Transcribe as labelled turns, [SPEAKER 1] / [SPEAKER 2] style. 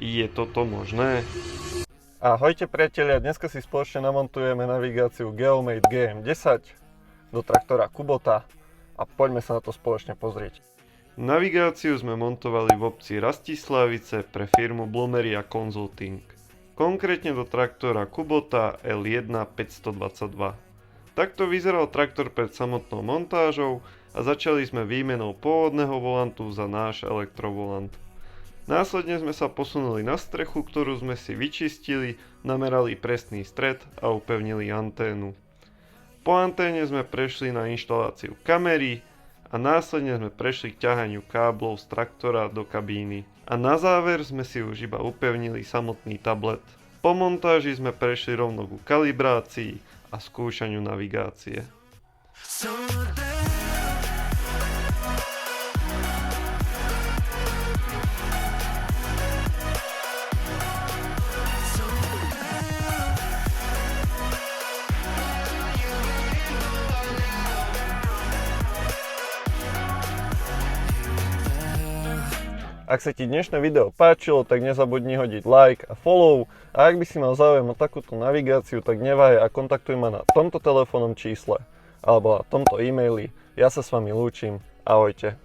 [SPEAKER 1] Je toto možné?
[SPEAKER 2] Ahojte priatelia, dneska si spoločne namontujeme navigáciu Geomate GM10 do traktora Kubota a poďme sa na to spoločne pozrieť.
[SPEAKER 1] Navigáciu sme montovali v obci Rastislavice pre firmu Blumeria Consulting. Konkrétne do traktora Kubota L1 522. Takto vyzeral traktor pred samotnou montážou a začali sme výmenou pôvodného volantu za náš elektrovolant. Následne sme sa posunuli na strechu, ktorú sme si vyčistili, namerali presný stred a upevnili anténu. Po anténe sme prešli na inštaláciu kamery a následne sme prešli k ťahaniu káblov z traktora do kabíny. A na záver sme si už iba upevnili samotný tablet. Po montáži sme prešli rovno ku kalibrácii a skúšaniu navigácie.
[SPEAKER 2] Ak sa ti dnešné video páčilo, tak nezabudni hodiť like a follow a ak by si mal záujem o takúto navigáciu, tak neváhaj a kontaktuj ma na tomto telefónnom čísle alebo na tomto e-maili. Ja sa s vami lúčim. Ahojte.